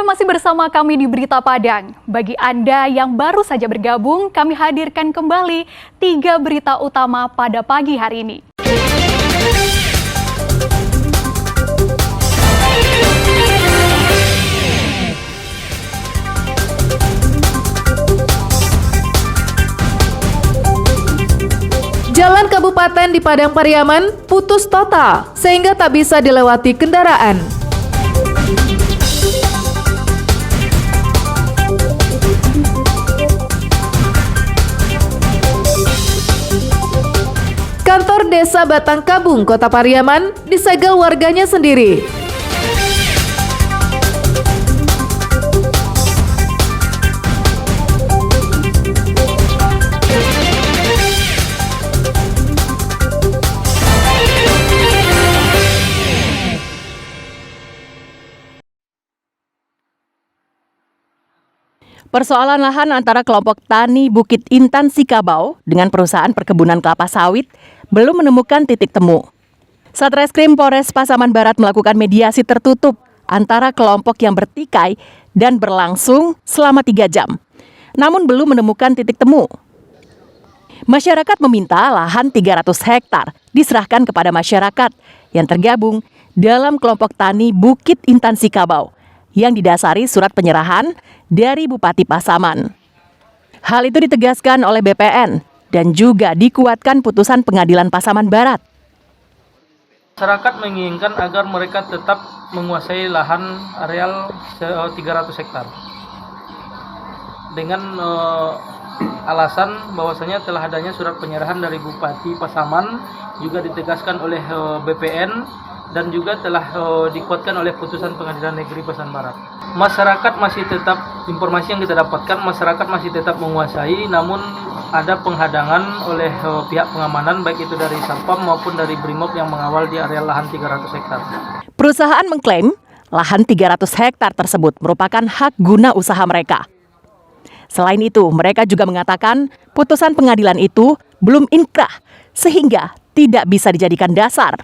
masih bersama kami di Berita Padang. Bagi Anda yang baru saja bergabung, kami hadirkan kembali 3 berita utama pada pagi hari ini. Jalan kabupaten di Padang Pariaman putus total sehingga tak bisa dilewati kendaraan. Kantor Desa Batang Kabung, Kota Pariaman disegel warganya sendiri. Persoalan lahan antara kelompok tani Bukit Intan Sikabau dengan perusahaan perkebunan kelapa sawit belum menemukan titik temu. Satreskrim Polres Pasaman Barat melakukan mediasi tertutup antara kelompok yang bertikai dan berlangsung selama 3 jam, namun belum menemukan titik temu. Masyarakat meminta lahan 300 hektar diserahkan kepada masyarakat yang tergabung dalam kelompok tani Bukit Intan Sikabau yang didasari surat penyerahan dari Bupati Pasaman. Hal itu ditegaskan oleh BPN dan juga dikuatkan putusan Pengadilan Pasaman Barat. Masyarakat menginginkan agar mereka tetap menguasai lahan areal 300 hektar dengan alasan bahwasanya telah adanya surat penyerahan dari Bupati Pasaman, juga ditegaskan oleh BPN dan juga telah dikuatkan oleh putusan Pengadilan Negeri Pasaman Barat. Masyarakat masih tetap, informasi yang kita dapatkan, masyarakat masih tetap menguasai, namun ada penghadangan oleh pihak pengamanan baik itu dari Satpam maupun dari Brimob yang mengawal di area lahan 300 hektar. Perusahaan mengklaim lahan 300 hektar tersebut merupakan hak guna usaha mereka. Selain itu, mereka juga mengatakan putusan pengadilan itu belum inkrah sehingga tidak bisa dijadikan dasar.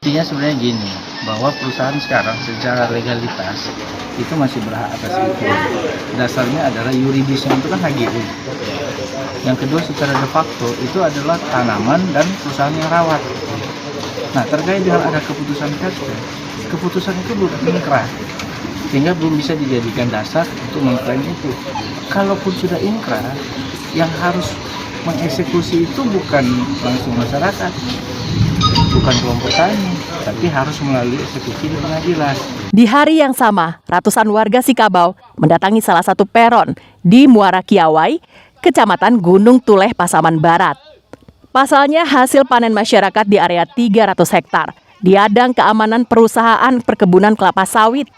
Intinya sebenarnya gini, bahwa perusahaan sekarang secara legalitas itu masih berhak atas itu. Dasarnya adalah yuridisnya itu kan HGU. Yang kedua secara de facto itu adalah tanaman dan perusahaan yang rawat. Nah, terkait dengan ada keputusan KSP, keputusan itu belum inkrah, sehingga belum bisa dijadikan dasar untuk mengklaim itu. Kalaupun sudah inkrah, yang harus mengeksekusi itu bukan langsung masyarakat, bukan kelompok tani, tapi harus melalui eksekusi di pengadilan. Di hari yang sama, ratusan warga Sikabau mendatangi salah satu peron di Muara Kiawai, Kecamatan Gunung Tuleh, Pasaman Barat. Pasalnya hasil panen masyarakat di area 300 hektar diadang keamanan perusahaan perkebunan kelapa sawit.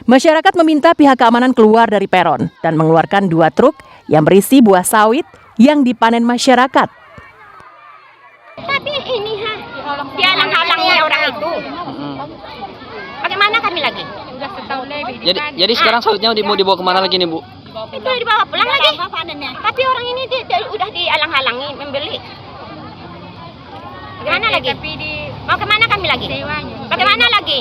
Masyarakat meminta pihak keamanan keluar dari peron dan mengeluarkan 2 truk yang berisi buah sawit yang dipanen masyarakat. Tapi ini dihalang-halangnya orang itu. Bagaimana kami lagi? Jadi sekarang sawitnya mau dibawa kemana lagi nih, Bu? Itu dibawa pulang lagi. Tapi orang ini udah dihalang-halangi membeli. Bagaimana lagi? Mau kemana kami lagi? Bagaimana lagi?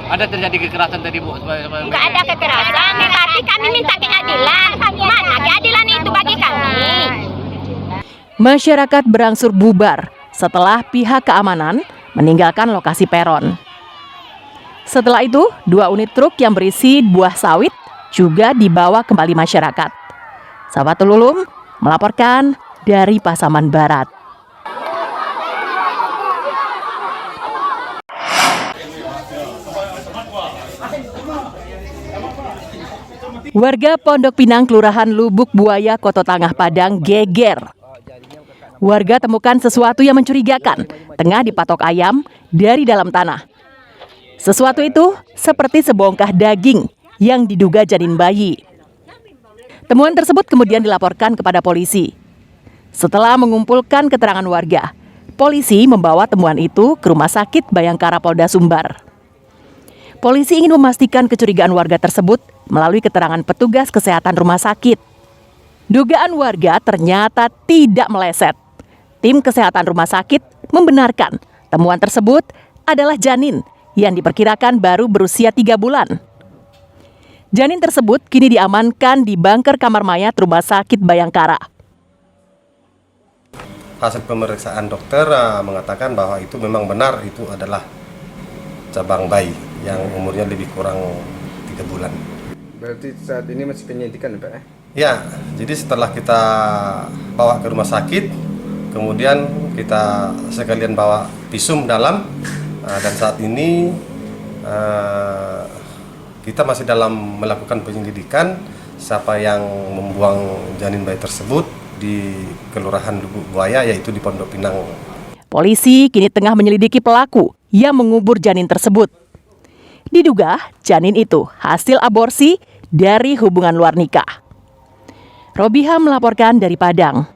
Ada terjadi kekerasan tadi, Bu? Enggak ada kekerasan, tapi kami minta keadilan. Mana keadilan itu bagi kami? Masyarakat berangsur bubar setelah pihak keamanan meninggalkan lokasi peron. Setelah itu, 2 unit truk yang berisi buah sawit juga dibawa kembali masyarakat. Sahabatul Ulum melaporkan dari Pasaman Barat. Warga Pondok Pinang, Kelurahan Lubuk Buaya, Kota Tangah Padang geger. Warga temukan sesuatu yang mencurigakan tengah dipatok ayam dari dalam tanah. Sesuatu itu seperti sebongkah daging yang diduga janin bayi. Temuan tersebut kemudian dilaporkan kepada polisi. Setelah mengumpulkan keterangan warga, polisi membawa temuan itu ke Rumah Sakit Bayangkara Polda Sumbar. Polisi ingin memastikan kecurigaan warga tersebut melalui keterangan petugas kesehatan rumah sakit. Dugaan warga ternyata tidak meleset. Tim kesehatan rumah sakit membenarkan temuan tersebut adalah janin yang diperkirakan baru berusia 3 bulan. Janin tersebut kini diamankan di bunker kamar mayat Rumah Sakit Bayangkara. Hasil pemeriksaan dokter mengatakan bahwa itu memang benar, itu adalah cabang bayi yang umurnya lebih kurang 3 bulan. Berarti saat ini masih penyelidikan, Pak? Ya, jadi setelah kita bawa ke rumah sakit, kemudian kita sekalian bawa visum dalam, dan saat ini kita masih dalam melakukan penyelidikan siapa yang membuang janin bayi tersebut di Kelurahan Lubuk Buaya, yaitu di Pondok Pinang. Polisi kini tengah menyelidiki pelaku yang mengubur janin tersebut. Diduga janin itu hasil aborsi dari hubungan luar nikah. Robiha melaporkan dari Padang.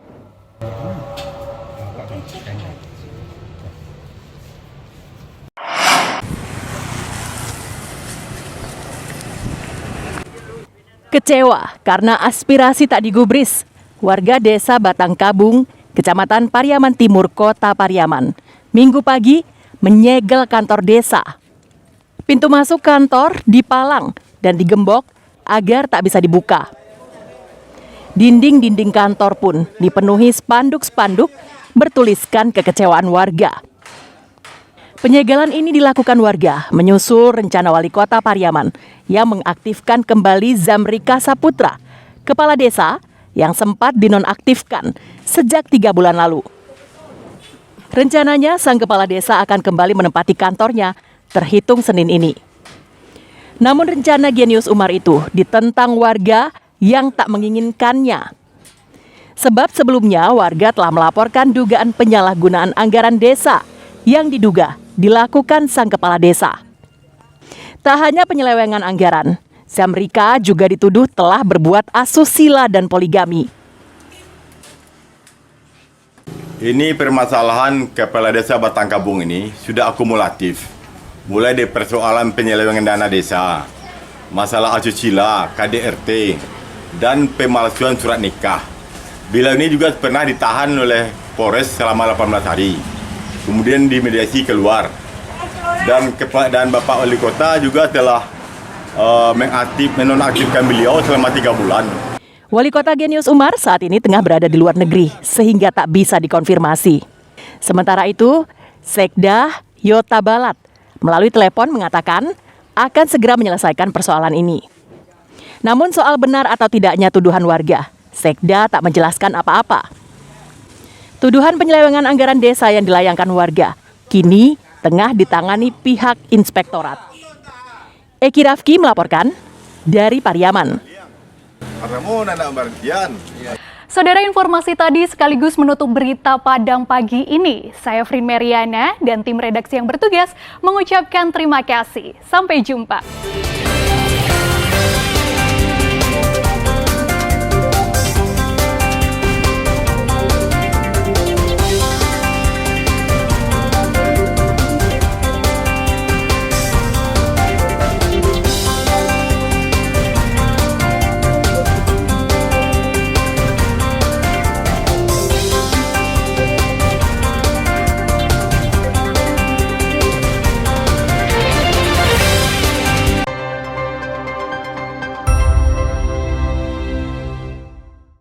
Kecewa karena aspirasi tak digubris, warga desa Batang Kabung, Kecamatan Pariaman Timur, Kota Pariaman, Minggu pagi menyegel kantor desa. Pintu masuk kantor dipalang dan digembok agar tak bisa dibuka. Dinding-dinding kantor pun dipenuhi spanduk-spanduk bertuliskan kekecewaan warga. Penyegelan ini dilakukan warga menyusul rencana Wali Kota Pariaman yang mengaktifkan kembali Zamrika Saputra, kepala desa yang sempat dinonaktifkan sejak 3 bulan lalu. Rencananya sang kepala desa akan kembali menempati kantornya terhitung Senin ini. Namun rencana Genius Umar itu ditentang warga yang tak menginginkannya. Sebab sebelumnya warga telah melaporkan dugaan penyalahgunaan anggaran desa yang diduga dilakukan sang kepala desa. Tak hanya penyelewengan anggaran, Zamrika juga dituduh telah berbuat asusila dan poligami. Ini permasalahan kepala desa Batang Kabung ini sudah akumulatif. Mulai dari persoalan penyelewengan dana desa, masalah asusila, KDRT, dan pemalsuan surat nikah. Bila ini juga pernah ditahan oleh Polres selama 18 hari. Kemudian dimediasi keluar. Dan Bapak Wali Kota juga telah menonaktifkan beliau selama 3 bulan. Wali Kota Genius Umar saat ini tengah berada di luar negeri sehingga tak bisa dikonfirmasi. Sementara itu, Sekda Yota Balat melalui telepon mengatakan akan segera menyelesaikan persoalan ini. Namun soal benar atau tidaknya tuduhan warga, Sekda tak menjelaskan apa-apa. Tuduhan penyelewengan anggaran desa yang dilayangkan warga kini tengah ditangani pihak inspektorat. Eki Rafki melaporkan dari Pariaman. Saudara, informasi tadi sekaligus menutup berita Padang pagi ini. Saya Frin Meriana dan tim redaksi yang bertugas mengucapkan terima kasih. Sampai jumpa.